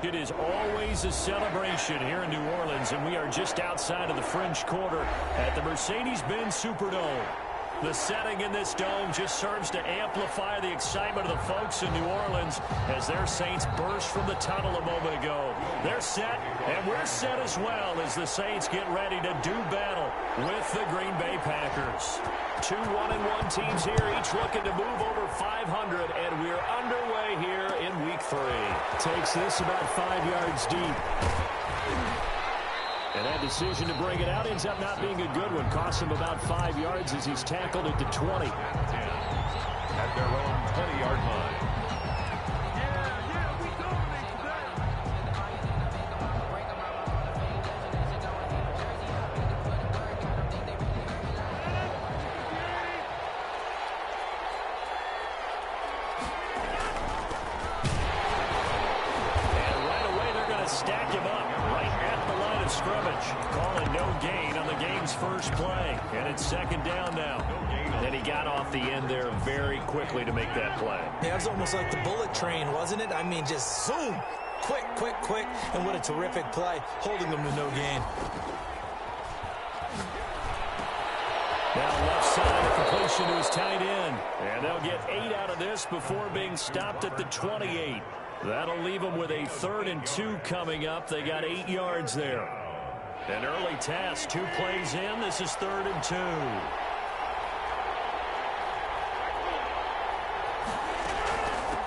basket is always a celebration here in New Orleans, and we are just outside of the French Quarter at the Mercedes-Benz Superdome. The setting in this dome just serves to amplify the excitement of the folks in New Orleans as their Saints burst from the tunnel a moment ago. They're set, and we're set as well as the Saints get ready to do battle with the Green Bay Packers. 2 1-1 teams here, each looking to move over 500, and we're underway here in Week 3. Takes this about 5 yards deep. And that decision to bring it out ends up not being a good one. Costs him about 5 yards as he's tackled at the 20. At their own 20-yard line. And right away they're going to stack him up right at the line of scrimmage. Calling no gain on the game's first play. And it's second down now. And he got off the end there very quickly to make that play. Yeah, it was almost like the bullet train, wasn't it? I mean, just zoom. Quick, quick, quick. And what a terrific play, holding them to no gain. Now left side, a completion to his tight end. And they'll get 8 out of this before being stopped at the 28. That'll leave them with a 3rd and 2 coming up. They got 8 yards there. An early task, 2 plays in. This is 3rd and 2.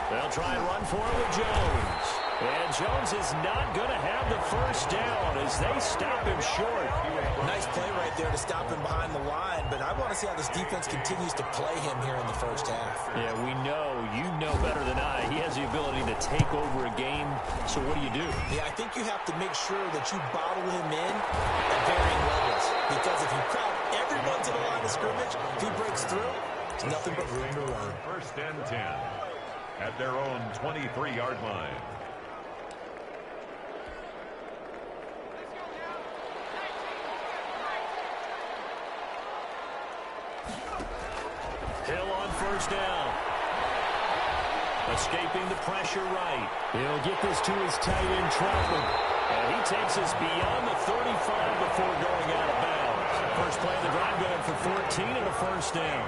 They'll try and run for it with Jones. And Jones is not going to have the first down as they stop him short. Nice play right there to stop him behind the line, but I want to see how this defense continues to play him here in the first half. Yeah, we know, you know better than I, he has the ability to take over a game. So what do you do? Yeah, I think you have to make sure that you bottle him in at varying levels. Because if you crowd everyone to the line of scrimmage, if he breaks through, it's nothing but room to run. 1st and 10 at their own 23-yard line. Hill on first down. Escaping the pressure right. He'll get this to his tight end, Troutman. And he takes us beyond the 35 before going out of bounds. First play of the drive going for 14 and a first down.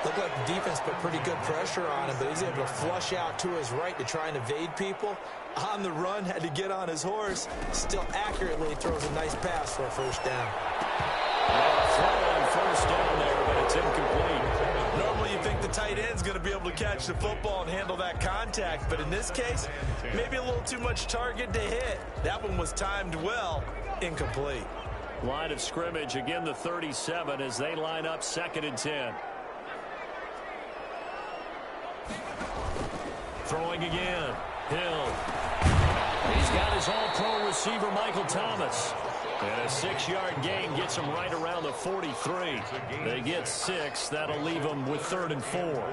Looked like the defense put pretty good pressure on him, but he's able to flush out to his right to try and evade people. On the run, had to get on his horse. Still accurately throws a nice pass for a first down. Throw on first down there, but it's incomplete. Normally you think the tight end's going to be able to catch the football and handle that contact, but in this case, maybe a little too much target to hit. That one was timed well, incomplete. Line of scrimmage, again the 37 as they line up 2nd and 10. Throwing again. Hill. He's got his all-pro receiver, Michael Thomas. And a 6-yard gain gets him right around the 43. They get 6. That'll leave them with 3rd and 4.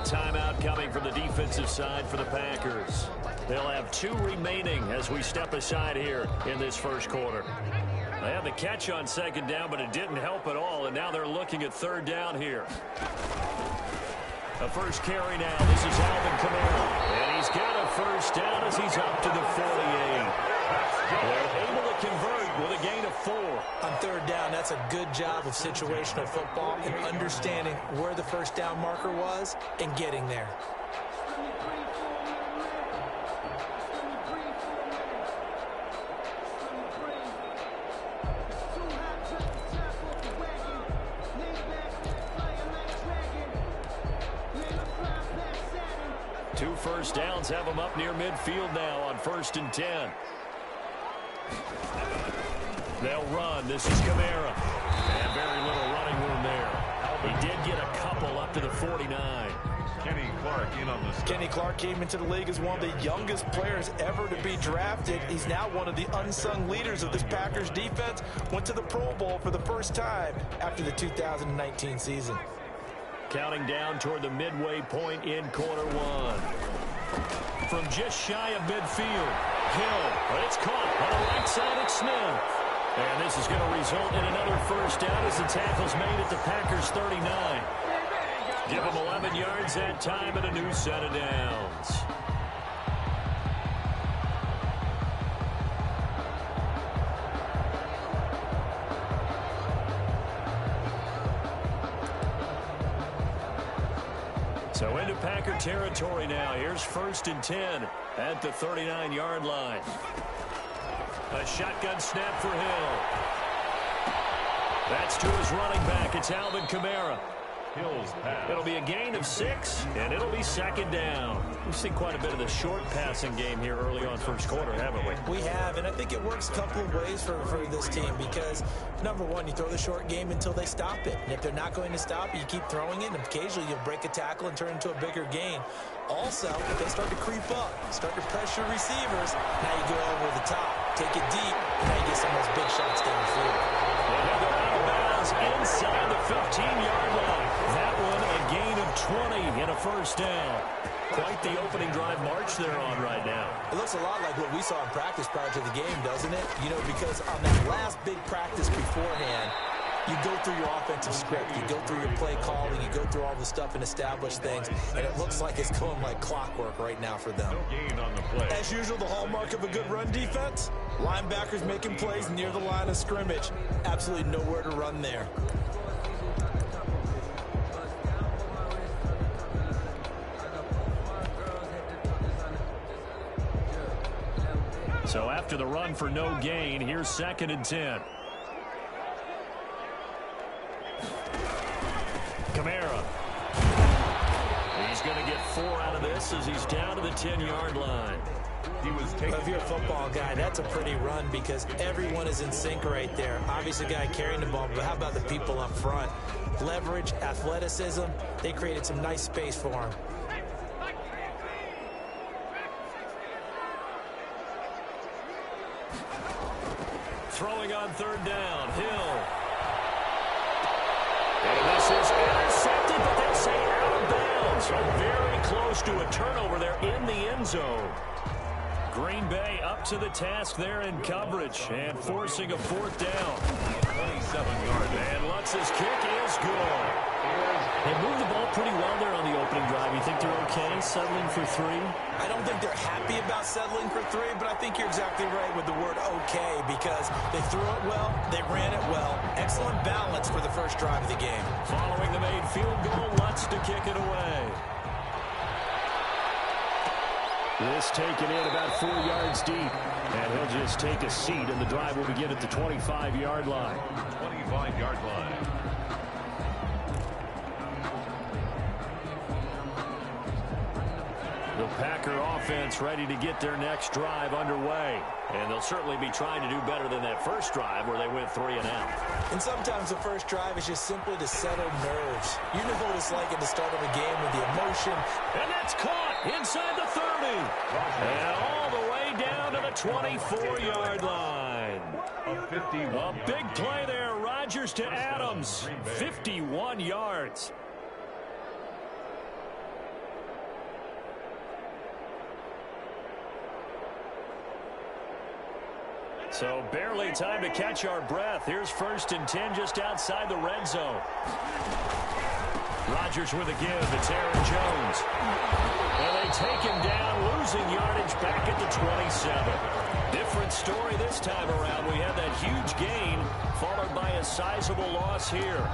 Timeout coming from the defensive side for the Packers. They'll have 2 remaining as we step aside here in this first quarter. They had the catch on 2nd down, but it didn't help at all, and now they're looking at 3rd down here. A first carry now. This is Alvin Kamara, and he's got a first down as he's up to the 48. They're able to convert with a gain of 4. On 3rd down, that's a good job of situational football and understanding where the first down marker was and getting there. Two first downs have them up near midfield now on 1st and 10. They'll run. This is Kamara. And very little running room there. He did get a couple up to the 49. Kenny Clark Clark in on the stop. Kenny Clark came into the league as one of the youngest players ever to be drafted. He's now one of the unsung leaders of this Packers defense. Went to the Pro Bowl for the first time after the 2019 season. Counting down toward the midway point in quarter one. From just shy of midfield, Hill, but it's caught on the right side of Smith. And this is going to result in another first down as the tackle's made at the Packers' 39. Give them 11 yards that time and a new set of downs. So into Packer territory now. Here's 1st and 10 at the 39-yard line. A shotgun snap for Hill. That's to his running back. It's Alvin Kamara. Hill's pass. It'll be a gain of 6, and it'll be 2nd down. We've seen quite a bit of the short passing game here early on first quarter, haven't we? We have, and I think it works a couple of ways for this team because, number one, you throw the short game until they stop it. And if they're not going to stop it, you keep throwing it, and occasionally you'll break a tackle and turn into a bigger gain. Also, if they start to creep up, start to pressure receivers, now you go over the top, take it deep, and now you get some of those big shots downfield. Well, they'll go out of bounds inside the 15-yard line. That one a gain of 20 and a first down. Quite the opening drive march they're on right now. It looks a lot like what we saw in practice prior to the game, doesn't it? You know, because on that last big practice beforehand, you go through your offensive script, you go through your play calling, you go through all the stuff and establish things, and it looks like it's going like clockwork right now for them. No gain on the play. As usual, the hallmark of a good run defense, linebackers making plays near the line of scrimmage. Absolutely nowhere to run there. So after the run for no gain, here's 2nd and 10. Kamara. He's going to get 4 out of this as he's down to the 10-yard line. He was taking. If you're a football guy, that's a pretty run because everyone is in sync right there. Obviously, the guy carrying the ball, but how about the people up front? Leverage, athleticism, they created some nice space for him. Throwing on 3rd down, Hill. And this is intercepted, but they'll say out of bounds. So very close to a turnover there in the end zone. Green Bay up to the task there in coverage and forcing a 4th down. 27 yards. And Lutz's kick is good. They moved the ball pretty well there on the opening drive. You think they're okay settling for 3? I don't think they're happy about settling for 3, but I think you're exactly right with the word okay because they threw it well, they ran it well. Excellent balance for the first drive of the game. Following the made field goal, Lutz to kick it away. This taken in about 4 yards deep, and he'll just take a seat, and the drive will begin at the 25-yard line. 25-yard line. The Packer offense ready to get their next drive underway. And they'll certainly be trying to do better than that first drive where they went 3 and out. And sometimes the first drive is just simply to settle nerves. You know what it's like at the start of a game with the emotion. And that's caught inside the 30. And all the way down to the 24-yard line. A big play there. Rodgers to Adams. 51 yards. So barely time to catch our breath. Here's 1st and 10 just outside the red zone. Rodgers with a give. It's Aaron Jones. And they take him down, losing yardage back at the 27. Different story this time around. We had that huge gain followed by a sizable loss here.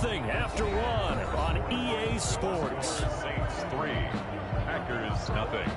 After 1 on EA Sports. Saints 3, Packers nothing.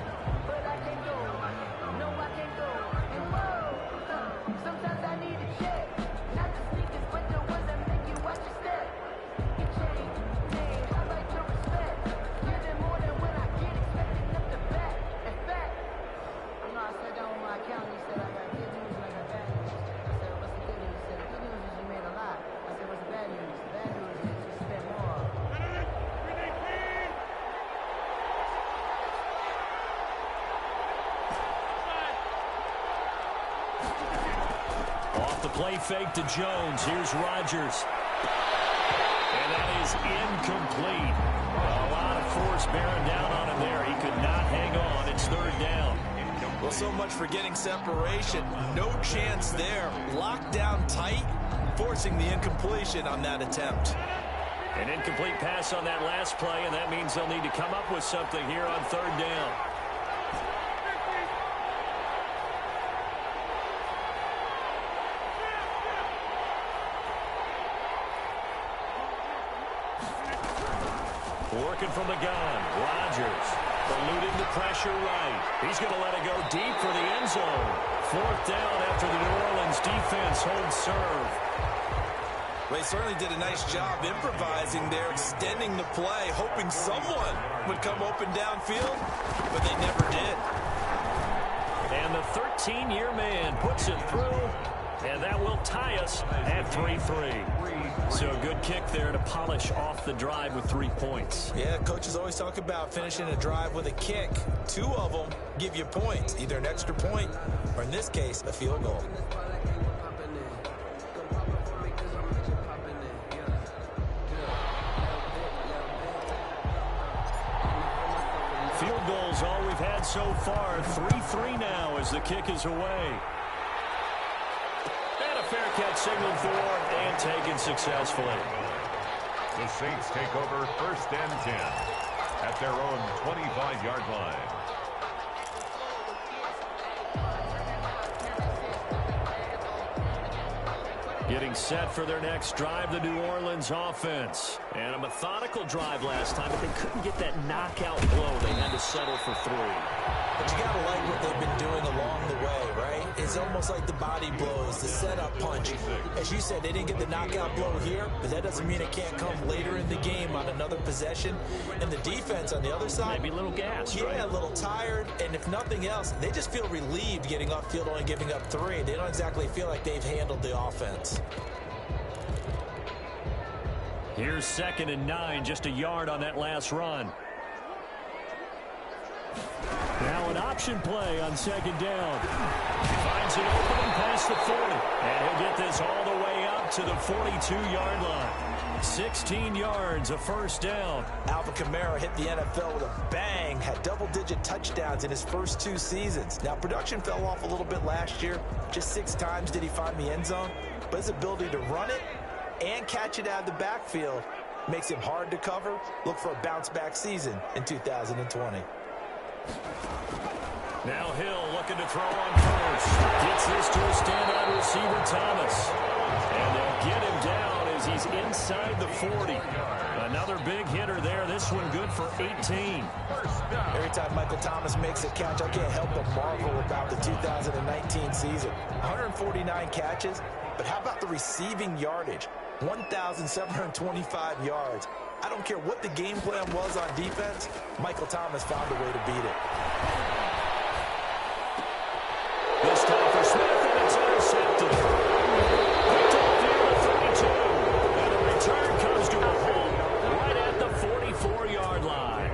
the play fake to Jones. Here's Rodgers. And that is incomplete. A lot of force bearing down on him there. He could not hang on. It's third down. Well, so much for getting separation. No chance there. Locked down tight, forcing the incompletion on that attempt. An incomplete pass on that last play, and that means they'll need to come up with something here on third down. Working from the gun, Rodgers eluding the pressure right. He's going to let it go deep for the end zone. Fourth down after the New Orleans defense holds serve. They certainly did a nice job improvising there, extending the play, hoping someone would come open downfield, but they never did. And the 13-year man puts it through, and that will tie us at 3-3. So a good kick there to polish off the drive with 3 points. Yeah, coaches always talk about finishing a drive with a kick. 2 of them give you points, either an extra point or, in this case, a field goal. Field goals all we've had so far. 3-3 now as the kick is away. And a fair catch signaled for and taken successfully. The Saints take over first and 10 at their own 25-yard line. Getting set for their next drive, the New Orleans offense. And a methodical drive last time, but they couldn't get that knockout blow. They had to settle for 3. But you got to like what they've been doing along the way, right? It's almost like the body blows, the setup punch. As you said, they didn't get the knockout blow here, but that doesn't mean it can't come later in the game on another possession. And the defense on the other side, maybe a little gas, yeah, right? a little tired. And if nothing else, they just feel relieved getting upfield, only giving up 3. They don't exactly feel like they've handled the offense. Here's 2nd and 9, just a yard on that last run. Now an option play on 2nd down. Finds an opening past the 40. And he'll get this all the way up to the 42-yard line. 16 yards, a first down. Alvin Kamara hit the NFL with a bang, had double-digit touchdowns in his first 2 seasons. Now, production fell off a little bit last year. Just 6 times did he find the end zone. But his ability to run it and catch it out of the backfield makes him hard to cover. Look for a bounce-back season in 2020. Now Hill looking to throw on first. Gets this to a standout receiver, Thomas. And they'll get him down as he's inside the 40. Another big hitter there. This one good for 18. Every time Michael Thomas makes a catch, I can't help but marvel about the 2019 season. 149 catches, but how about the receiving yardage? 1,725 yards. I don't care what the game plan was on defense, Michael Thomas found a way to beat it. This time for Smith, and it's intercepted. Picked up near the 32. And the return comes to a halt right at the 44-yard line.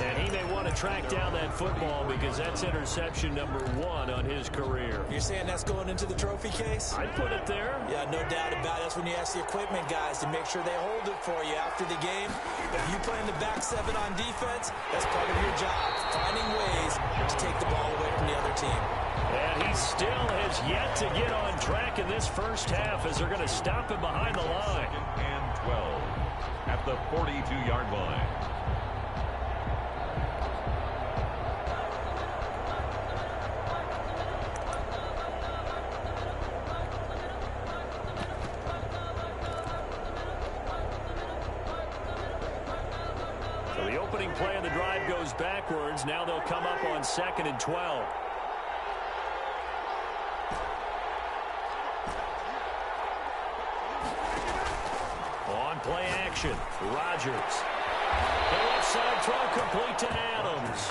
And he may want to track down that football because that's interception number 1 on his career. You're saying that's going into the trophy case? I'd put it there. Yeah, no doubt about it. That's when you ask the equipment guys to make sure they hold it for you after the game. If you play in the back 7 on defense, that's part of your job, finding ways to take the ball away from the other team. And he still has yet to get on track in this first half as they're going to stop him behind the line. And 12 at the 42-yard line. So the opening play of the drive goes backwards. Now they'll come up on 2nd and 12. On play action, Rodgers. The left side throw complete to Adams.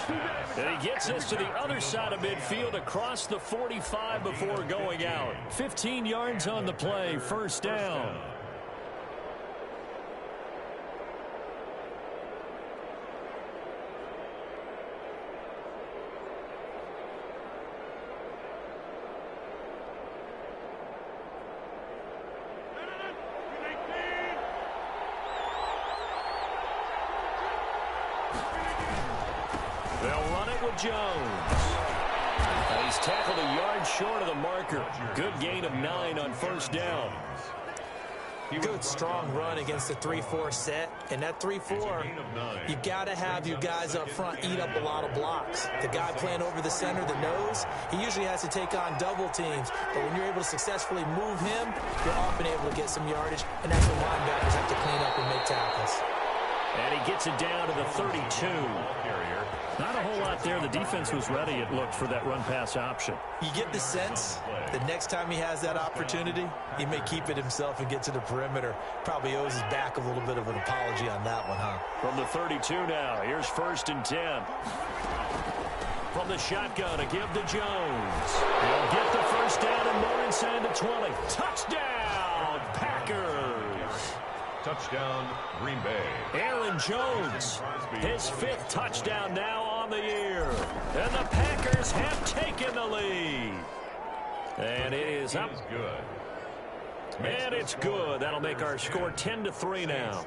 And he gets this to the other side of midfield across the 45 before going out. 15 yards on the play, first down. Jones. He's tackled a yard short of the marker. Good gain of 9 on first down. Good, strong run against the 3-4 set. And that 3-4, you got to have your guys up front eat up a lot of blocks. The guy playing over the center, the nose, he usually has to take on double teams. But when you're able to successfully move him, you're often able to get some yardage. And that's when linebackers have to clean up and make tackles. And he gets it down to the 32. Not a whole lot there. The defense was ready, it looked, for that run-pass option. You get the sense that next time he has that opportunity, he may keep it himself and get to the perimeter. Probably owes his back a little bit of an apology on that one, huh? From the 32 now, here's 1st and 10. From the shotgun, a give to Jones. He'll get the first down and more inside the 20. Touchdown, Packers! Touchdown, Green Bay. Aaron Jones, his 5th touchdown now on the year. And the Packers have taken the lead. And it is up. Good. And it's good. That'll make our score 10-3 now.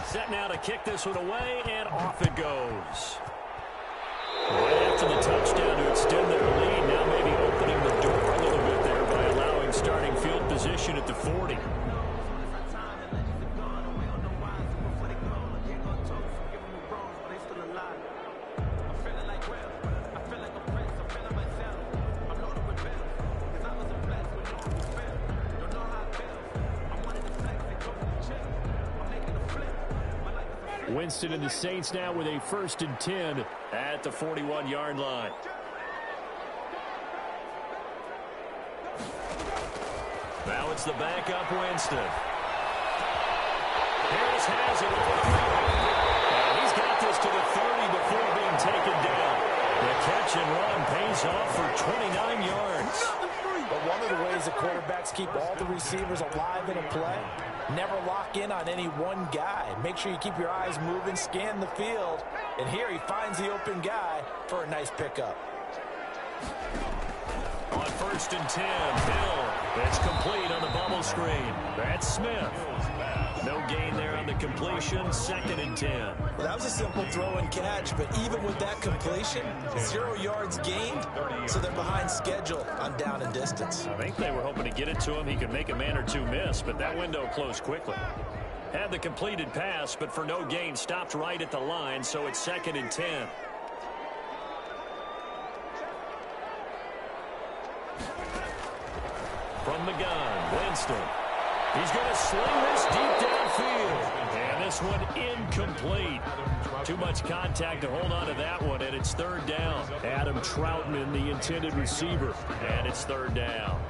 Set now to kick this one away, and off it goes. Right after the touchdown to extend their lead, now maybe opening the door a little bit there by allowing starting field position at the 40. Winston and the Saints now with a 1st and 10 at the 41-yard line. Now it's the backup Winston. Harris has it. And he's got this to the 30 before being taken down. The catch and run pays off for 29 yards. But one of the ways the quarterbacks keep all the receivers alive in a play, never lock in on any one guy. Make sure you keep your eyes moving, scan the field. And here he finds the open guy for a nice pickup. On 1st and 10, Hill. It's complete on the bubble screen. That's Smith. No gain there on the completion. 2nd and 10. Well, that was a simple throw and catch, but even with that completion, 0 yards gained, so they're behind schedule on down and distance. I think they were hoping to get it to him. He could make a man or two miss, but that window closed quickly. Had the completed pass, but for no gain, stopped right at the line, so it's 2nd and 10. From the gun, Winston. He's going to sling this deep downfield. And this one incomplete. Too much contact to hold on to that one, and it's 3rd down. Adam Troutman, the intended receiver, and it's 3rd down.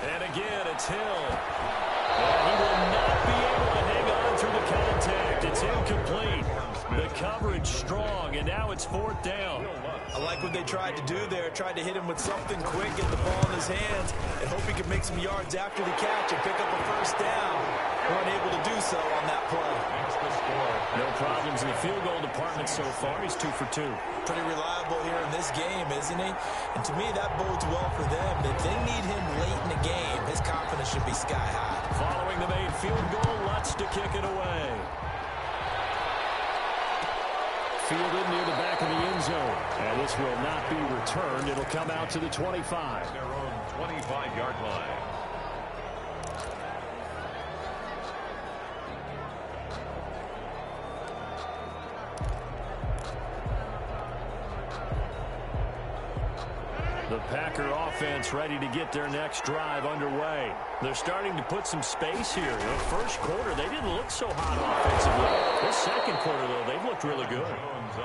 And again, it's Hill. And he will not be able to hang on through the contact. It's incomplete. The coverage strong, and now it's 4th down. I like what they tried to do there. Tried to hit him with something quick, get the ball in his hands, and hope he could make some yards after the catch and pick up a 1st down. We're unable to do so on that play. No problems in the field goal department so far. He's 2 for 2. Pretty reliable here in this game, isn't he? And to me, that bodes well for them. If they need him late in the game, his confidence should be sky high. Following the made field goal, Lutz to kick it away. Fielded near the back of the end zone. And this will not be returned. It'll come out to the 25. Their own 25-yard line. The Packer offense ready to get their next drive underway. They're starting to put some space here. In the first quarter, they didn't look so hot offensively. This second quarter, though, they've looked really good.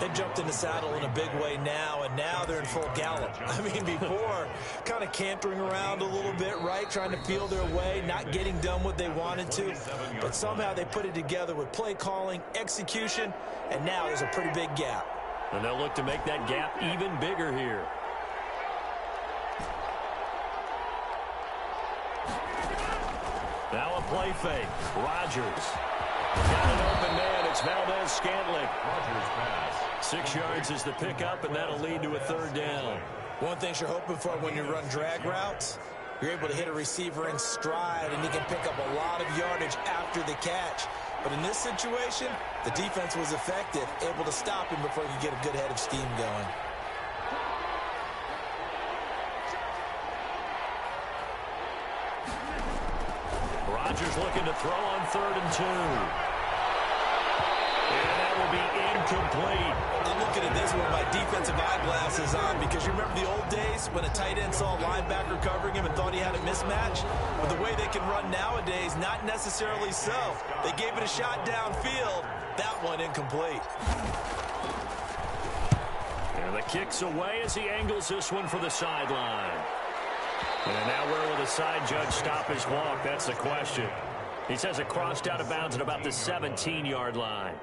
They jumped in the saddle in a big way now, and now they're in full gallop. I mean, before, kind of cantering around a little bit, right, trying to feel their way, not getting done what they wanted to. But somehow they put it together with play calling, execution, and now there's a pretty big gap. And they'll look to make that gap even bigger here. Now a play fake. Rodgers. Got an open man. It's Valdez Scantling. Rodgers pass. 6 yards is the pickup, and that'll lead to a 3rd down. One thing you're hoping for when you run drag routes, you're able to hit a receiver in stride, and he can pick up a lot of yardage after the catch. But in this situation, the defense was effective, able to stop him before he could get a good head of steam going. Rodgers looking to throw on 3rd and 2. And that will be incomplete. I'm looking at this with my defensive eyeglasses on because you remember the old days when a tight end saw a linebacker covering him and thought he had a mismatch? But the way they can run nowadays, not necessarily so. They gave it a shot downfield. That one incomplete. And the kick's away as he angles this one for the sideline. And now where will the side judge stop his walk? That's the question. He says it crossed out of bounds at about the 17-yard line.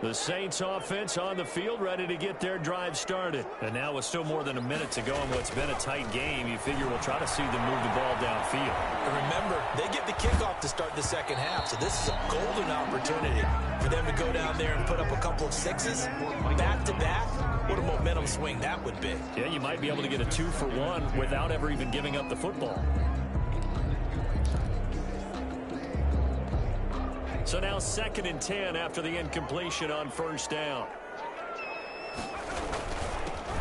The Saints offense on the field, ready to get their drive started. And now with still more than a minute to go in what's been a tight game, you figure we'll try to see them move the ball downfield. And remember, they get the kickoff to start the second half, so this is a golden opportunity for them to go down there and put up a couple of sixes back-to-back. What a momentum swing that would be. Yeah, you might be able to get a 2-for-1 without ever even giving up the football. So now 2nd and 10 after the incompletion on 1st down.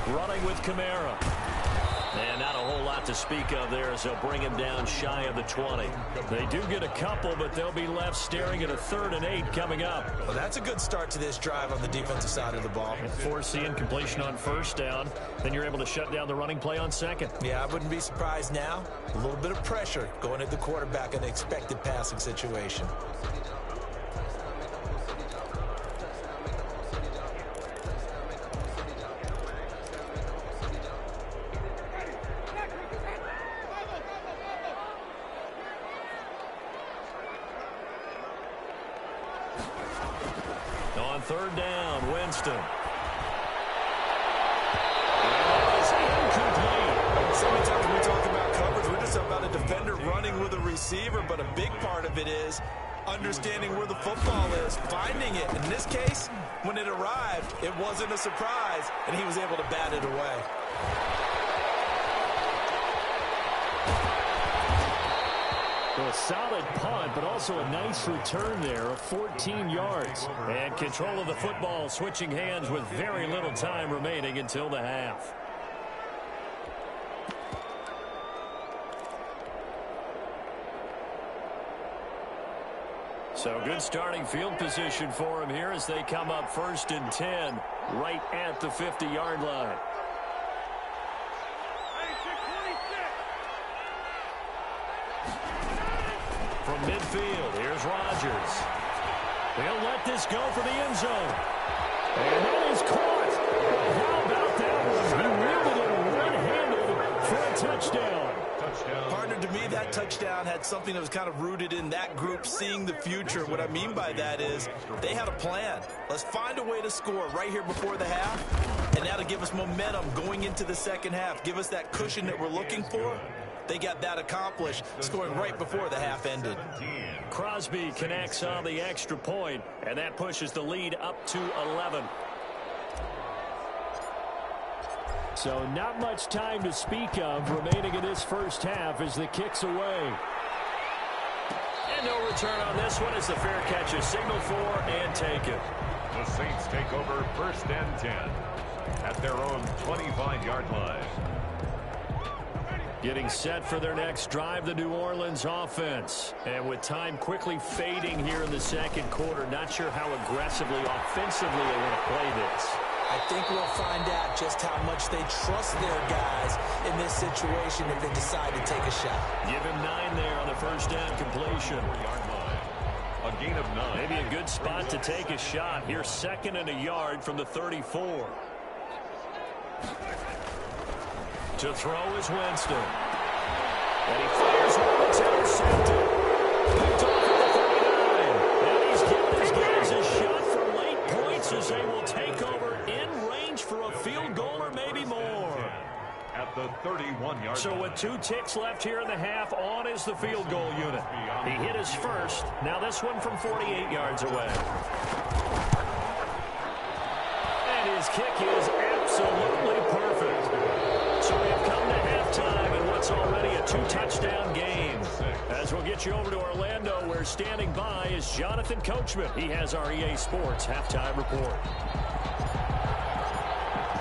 Running with Kamara. And not a whole lot to speak of there as they'll bring him down shy of the 20. They do get a couple, but they'll be left staring at a 3rd and 8 coming up. Well, that's a good start to this drive on the defensive side of the ball. Force the incompletion on 1st down. Then you're able to shut down the running play on 2nd. Yeah, I wouldn't be surprised now. A little bit of pressure going at the quarterback in the expected passing situation. On 3rd down, Winston. So many times when we talk about coverage, we're just about a defender running with a receiver, but a big part of it is understanding where the football is, finding it. In this case, when it arrived, it wasn't a surprise, and he was able to bat it away. Well, a solid punt, but also a nice return there of 14 yards. And control of the football switching hands with very little time remaining until the half. So good starting field position for him here as they come up 1st and 10 right at the 50-yard line. From midfield, here's Rodgers. They'll let this go for the end zone. And that is caught. How about that one? He wielded it one-handed for a touchdown. Partner, to me, that touchdown had something that was kind of rooted in that group seeing the future. What I mean by that is they had a plan. Let's find a way to score right here before the half, and that'll give us momentum going into the second half, give us that cushion that we're looking for. They got that accomplished, scoring right before the half ended. Crosby connects on the extra point, and that pushes the lead up to 11. So not much time to speak of remaining in this first half as the kick's away. And no return on this one as the fair catch is signaled for and taken. The Saints take over 1st and 10 at their own 25-yard line. Getting set for their next drive, the New Orleans offense. And with time quickly fading here in the second quarter, not sure how aggressively, offensively they want to play this. I think we'll find out just how much they trust their guys in this situation if they decide to take a shot. Give him 9 there on the 1st down completion. A gain of 9. Maybe a good spot to take a shot. Here 2nd and a yard from the 34. To throw is Winston. And he fires one that's intercepted. Picked off at the 39. And he's giving his guys a shot for late points as they will take over in range for a field goal or maybe more. At the 31-yard line. So with 2 ticks left here in the half, on is the field goal unit. He hit his first. Now this one from 48 yards away. And his kick is absolutely perfect. So we have come to halftime in what's already a 2-touchdown game. As we'll get you over to Orlando, where standing by is Jonathan Coachman. He has our EA Sports halftime report.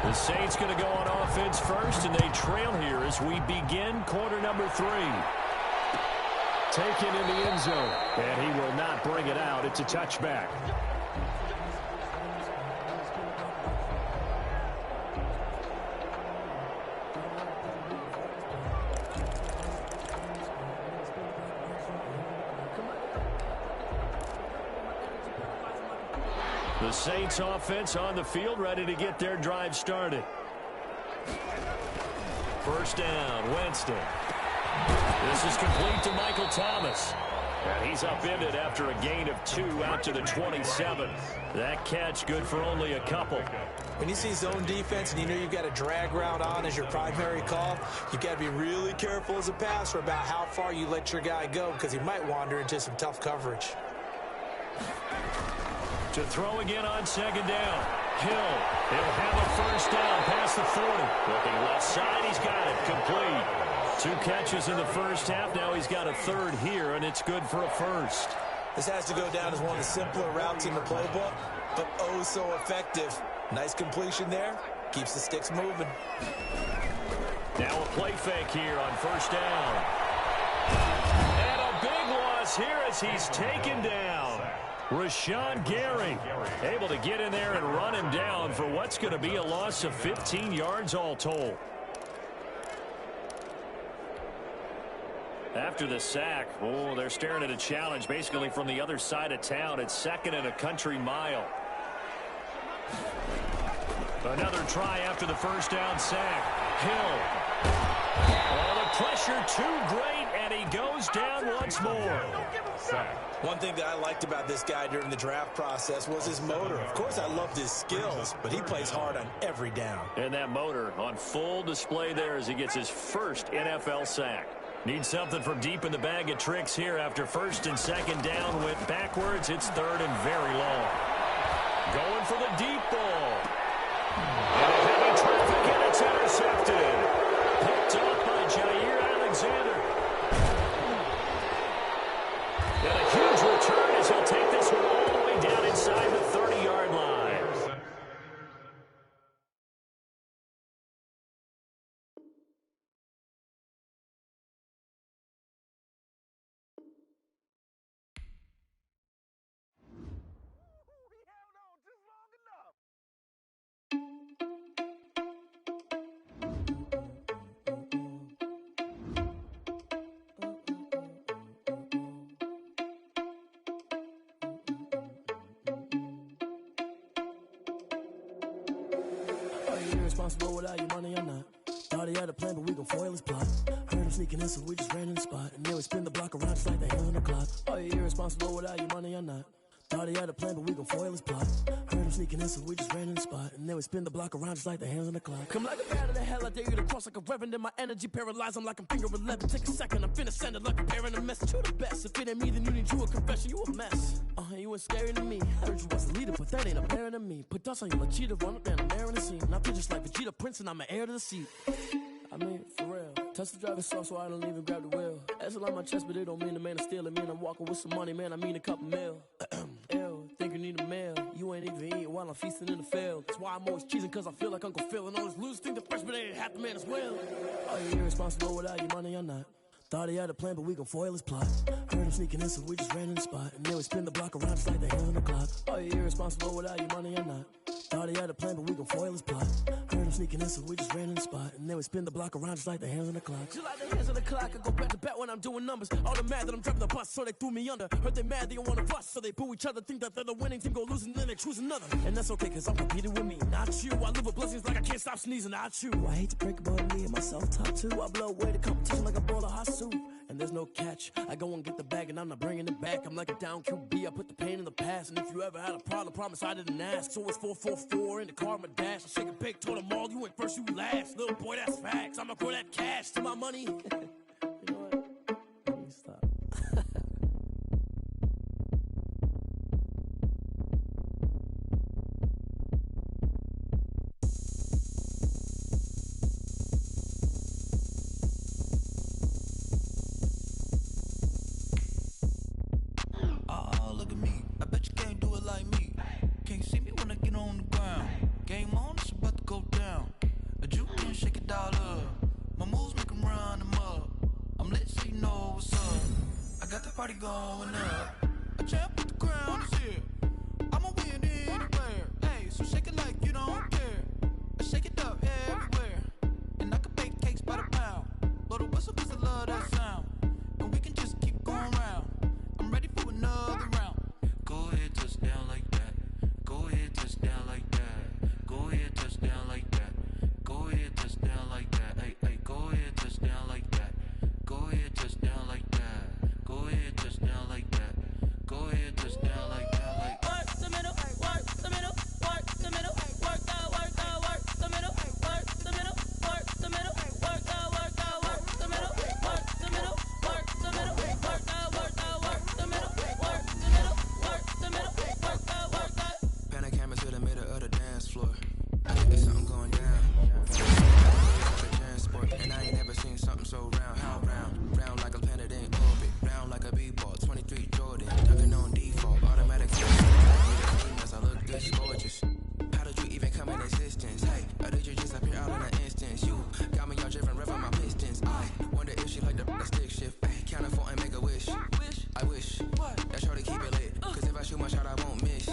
The Saints going to go on offense first, and they trail here as we begin quarter number 3. Taken in the end zone, and he will not bring it out. It's a touchback. The Saints offense on the field, ready to get their drive started. First down, Winston. This is complete to Michael Thomas. And he's upended after a gain of 2 out to the 27. That catch good for only a couple. When you see zone defense and you know you've got a drag route on as your primary call, you've got to be really careful as a passer about how far you let your guy go, because he might wander into some tough coverage. To throw again on second down. Hill, he'll have a first down past the 40. Looking left side, he's got it. Complete. 2 catches in the first half. Now he's got a third here, and it's good for a first. This has to go down as one of the simpler routes in the playbook, but oh so effective. Nice completion there. Keeps the sticks moving. Now a play fake here on first down. And a big loss here as he's taken down. Rashawn Gary able to get in there and run him down for what's going to be a loss of 15 yards all told. After the sack, they're staring at a challenge basically from the other side of town. It's 2nd and a country mile. Another try after the first down sack. Hill. The pressure too great, and he goes down once more. One thing that I liked about this guy during the draft process was his motor. Of course, I loved his skills, but he plays hard on every down. And that motor on full display there as he gets his first NFL sack. Needs something from deep in the bag of tricks here after first and second down went backwards. It's 3rd and very long. Going for the deep ball. And heavy traffic, and it's intercepted. Picked up by Jair Alexander. And a huge return as he'll take this one all the way down inside the 30-yard line. Irresponsible without your money or not. Thought he had a plan, but we gon' foil his plot. Heard him sneaking in, so we just ran in the spot. And then we spin the block around just like the hands on the clock. Are you irresponsible without your money or not? Thought he had a plan, but we gon' foil his plot. Heard him sneaking in, so we just ran in the spot. And then we spin the block around just like the hands on the clock. Come like a bat of the hell, I dare you to cross like a reverend. In my energy paralyzed, I'm like I'm finger 11. Take a second, I'm finna send it like a parent a message. You the best, if it ain't me, then you need you a confession. You a mess, you ain't scary to me. Heard you was the leader, but that ain't apparent to me. Put dust on you like cheetah, run up down the air in the scene. Now feel just like Vegeta Prince, and I'm an heir to the seat. I mean, for real. Touch the driver's soft, so I don't even grab the wheel. S on my chest, but it don't mean the man is stealing. Mean I'm walking with some money, man, I mean a couple mil. Ew, think you need a meal. You ain't even eating while I'm feasting in the field. That's why I'm always cheesing, cause I feel like Uncle Phil. And all this lose think the freshman ain't half the man as well. Are you irresponsible without your money or not? Thought he had a plan, but we gon' foil his plot. Heard him sneaking in, so we just ran in the spot. And then we spin the block around just like the hands on the clock. Are you irresponsible without your money or not? Thought he had a plan, but we gon' foil his plot. Heard him sneaking in, so we just ran in the spot. And then we spin the block around just like the hands on the clock. Just like the hands on the clock, I go back to back when I'm doing numbers. All the mad that I'm driving the bus, so they threw me under. Heard they mad, they don't wanna bust, so they boo each other. Think that they're the winning team, go losing, then they choose another. And that's okay, cause I'm competing with me, not you. I live with blessings like I can't stop sneezing, not you. I hate to break it, but me and myself top two. I blow away the competition like a bowl of hot soup. and there's no catch. I go and get the bag and I'm not bringing it back. I'm like a down QB, I put the pain in the past. And if you ever had a problem, promise I didn't ask. So it's 444 in the car, my dash. I shake a big, told them all, you went first, you last. Little boy, that's facts. I'ma grow that cash to my money. You know what? Let me stop. Party going up. A champ with the crown is here. I'ma win anywhere. Hey, so shake it like you don't care. I shake it up everywhere. And I can bake cakes by the pound. Blow the whistle cause I love that sound. And we can just keep going round. I'm ready for another round. Go ahead, touch down like that. Go ahead, touch down like that. Go ahead, touch down like that. Go ahead, touch down like that. Hey, hey, go ahead, touch down like that. Go ahead, touch down like that. Go ahead, touch down like that. Go ahead, touch down like that. Like work the middle, work the middle, work the middle, work out, work the middle, work the middle, work the middle, work out, work the middle, work the middle, work the middle, work out, work the middle, work the middle, work the middle, work out, work out. Pan a camera to the middle of the dance floor. I think there's something going down. Transport, and I ain't never seen something so round. How round? Round like a planet in orbit. Round like a b-ball. 23 Jordan. Dunking on default. Automatic. As I look this gorgeous. How did you even come in existence? Hey, or did you just appear out in an instance? You got me all driven, revving my pistons. I wonder if she like the stick shift. Ay, count a 4 and make a wish. I wish that shorty keep it lit. Cause if I shoot my shot, I won't miss.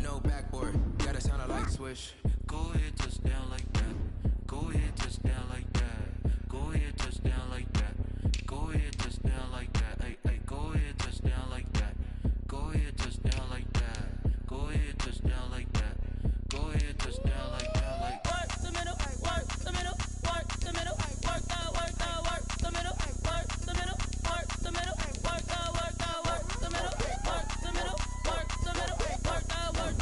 No backboard. Gotta sound a light switch. Go ahead, touch down like that. Go ahead, touch down like that. Go ahead, touch down like that. Go ahead, touch down like that. Hey, hey, go ahead, touch down like that. Go ahead, touch down like that. Go ahead, touch down like that. Go ahead, touch down like that. Like work the middle, work the middle, work the middle, work out, work the middle, work the middle, work the middle, work out, work the middle, work the middle, work the middle, work out, work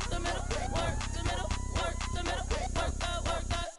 the middle, work the middle, work the middle, work out, work out.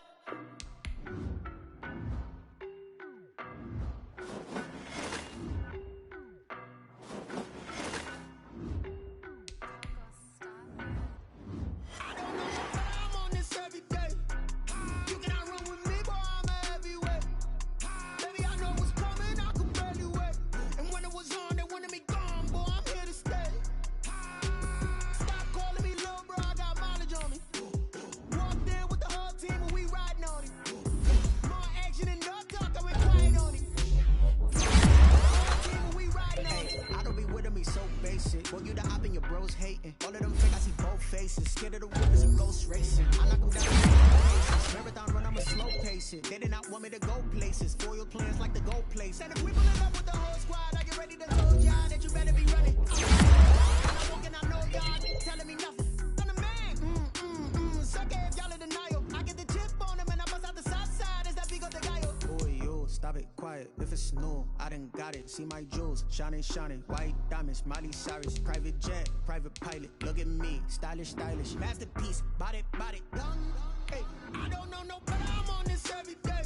Well, you the op and your bros hating. All of them fake, I see both faces. Scared of the whippers and ghost racing. I knock them down with marathon run, I'm a slow pace it. They did not want me to go places. Foil plans like the gold place. And if we pull it up with the whole squad, I get ready to told y'all that you better be running. I'm walking, I know y'all telling me nothing. I'm the man. Suck it if y'all in denial. I get the chip on them and I bust out the south side. Is that Vigo de Gallo? Boy, yo, stop it, quiet. If it's new, I done got it. See my jewels, shining, shining. White diamonds, Miley Cyrus. Private jet, private pilot. Look at me, stylish, stylish. Masterpiece, body, body, done. Hey, I don't know no better. I'm on this every day.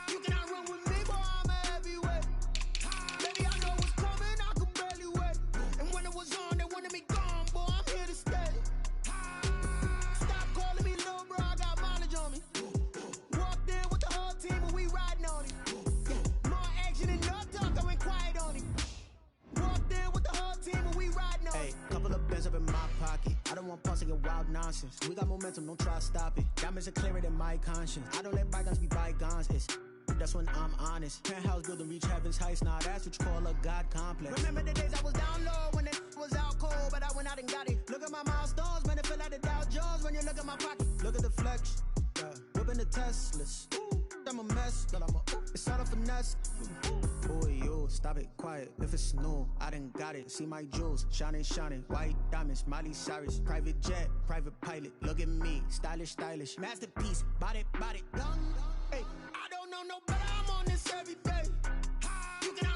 You cannot run with me, boy, I'm a heavyweight. Baby, I know what's coming, I could barely wait. And when it was on, they wanted me gone, boy, I'm here to stay. Stop calling me little bro, I got mileage on me. Walked in with the whole team and we riding on it. Yeah, more action than no talk, I went quiet on it. Walked in with the whole team and we riding on it. Hey, couple of bands up in my pocket. I don't want pulse and wild nonsense. We got momentum, don't try to stop it. Diamonds are clearer than my conscience. I don't let bygones be bygones. That's when I'm honest. Penthouse building, reach heaven's heights. Nah, that's what you call a God complex. Remember the days I was down low when it was out cold, but I went out and got it. Look at my milestones, man, it feel like the Dow Jones when you look at my pocket. Look at the flex, yeah. Whipping the Teslas. I'm a mess, but it's all a finesse. Boy, yo, stop it, quiet. If it's new, I done got it. See my jewels, shining, shining. White diamonds, Miley Cyrus. Private jet, private pilot. Look at me, stylish, stylish. Masterpiece, body, body, done. Hey, I don't know no better. I'm on this every day. You can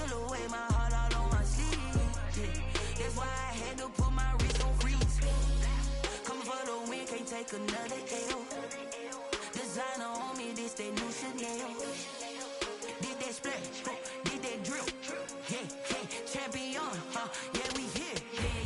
feel away my heart all on my sleeve. Yeah. That's why I had to put my wrist on freeze. Coming for the win, can't take another L. Designer on me, this that new Chanel. Did that splash, did that drill. Yeah, champion, yeah, we here.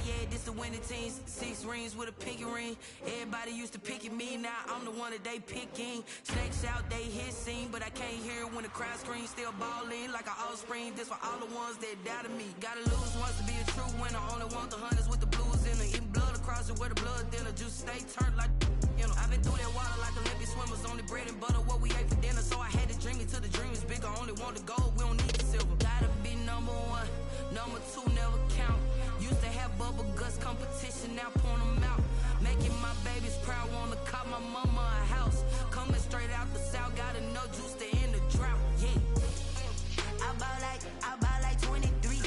Yeah, this the winning team. 6 rings with a pinky ring. Everybody used to pick at me, now I'm the one that they picking. Snakes out, they hit scene, but I can't hear when the crowd screams. Still balling like an offspring. This for all the ones that doubted me. Gotta lose once to be a true winner. Only want the hunters with the blues in it. Eating blood across it where the blood dinner. Just stay turned like, you know. I've been through that water like Olympic swimmers. Only bread and butter, what we ate for dinner. So I had to dream it till the dream is bigger. Only want the gold, we don't need the silver. Gotta be number 1, number 2 never count. Used to have bubble guts competition, now point them out. Making my babies proud, wanna cop my mama a house. Coming straight out the south, got enough juice to end the drought. Yeah, I buy like 23.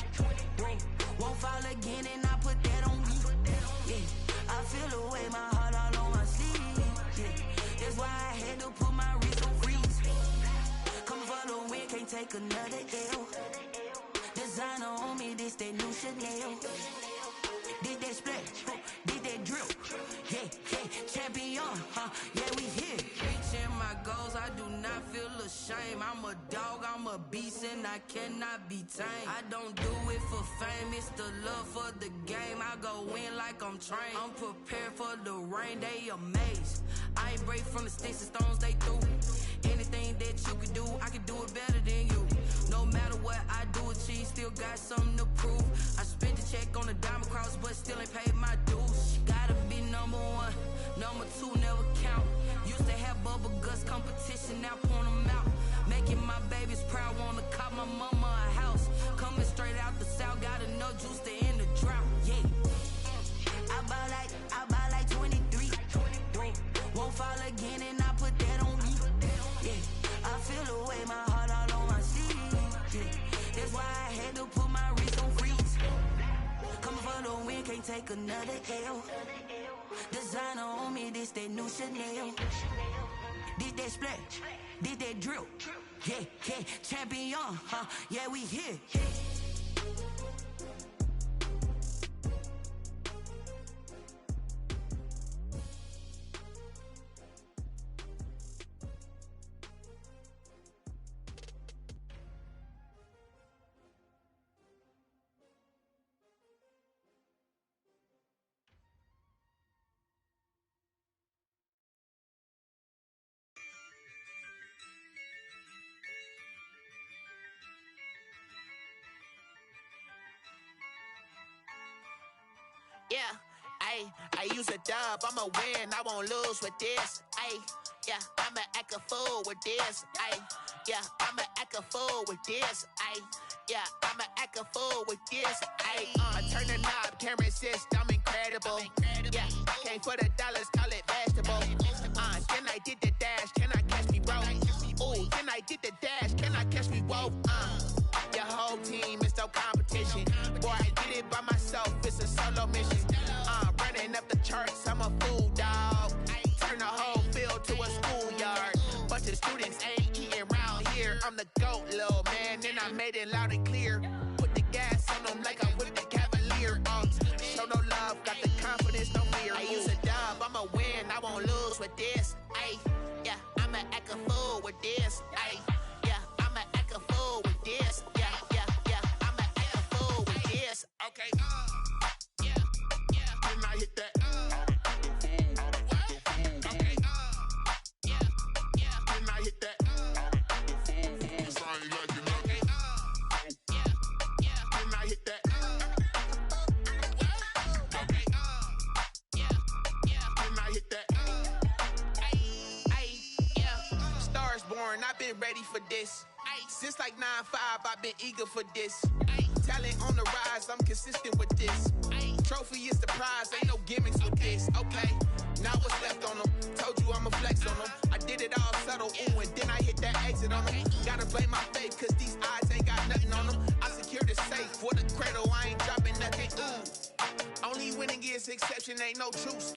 Won't fall again, and I put that on me. Yeah, I feel away my heart all on my sleeve. Yeah, that's why I had to put my wrist on freeze. Coming for the win, can't take another L. Designer on me, this that new Chanel. Did that splash, did that drill. Yeah, champion, yeah, we here. Reaching my goals, I do not feel ashamed. I'm a dog, I'm a beast, and I cannot be tamed. I don't do it for fame, it's the love for the game. I go in like I'm trained. I'm prepared for the rain, they amazed. I ain't break from the sticks and stones they threw. Anything that you can do, I can do it better than you. No matter what I do, achieve, still got something to prove. I spent the check on the diamond cross, but still ain't paid my dues. Gotta be number 1, number 2 never count. Used to have bubble guts competition, now point them out. Making my babies proud, wanna cop my mama a house. Coming straight out the south, got enough juice to end the drought. Yeah, I buy like 23. Won't fall again, and I put that on me. Yeah, I feel away my heart all on my sleeve. Yeah, that's why I had to put my wrist on freeze. Coming for the win, can't take another L. Designer on me, this that new Chanel. Did that splash, did that drill. Yeah, champion, yeah, we here. Yeah, I use a dub, I'ma win, I won't lose with this. Yeah, I'ma act a fool with this. Yeah, I'ma act a fool with this. Yeah, I'ma act a fool with this. I turn the knob, can't resist, I'm incredible. Yeah, came for the dollars, call it vegetable. Then I did the dash, can I catch me, bro? Ooh, then I did the dash, can I catch me, whoa? Your whole team is no competition. Boy, I did it by myself, it's a solo mission. Running up the charts, I'm a fool, dog. Turn the whole field to a schoolyard. Bunch of students ain't eating around here. I'm the GOAT, little man, and I made it loud and clear. Put the gas on them like I'm with the Cavalier. Show no love, got the confidence, no fear. I use a dub, I'ma win, I won't lose with this. Yeah, I'ma act a fool with this. Yeah, I'ma act a fool with this. Yeah, I'ma act a fool with this. Okay, yeah, then I hit that. Okay, yeah, then I hit that. Then I hit that. Okay, then I hit that. Yeah, Stars born, I've been ready for this. Since like 9-5, I've been eager for this. Talent on the rise, I'm consistent with this. Trophy is the prize, ain't no gimmicks with this. Okay, now what's left on them? Told you I'ma flex on them. I did it all subtle, ooh, and then I hit that exit on them. Gotta blame my faith, cause these eyes ain't got nothing on them. I secured the safe for the cradle, I ain't dropping nothing, ooh. Only winning is exception, ain't no truce.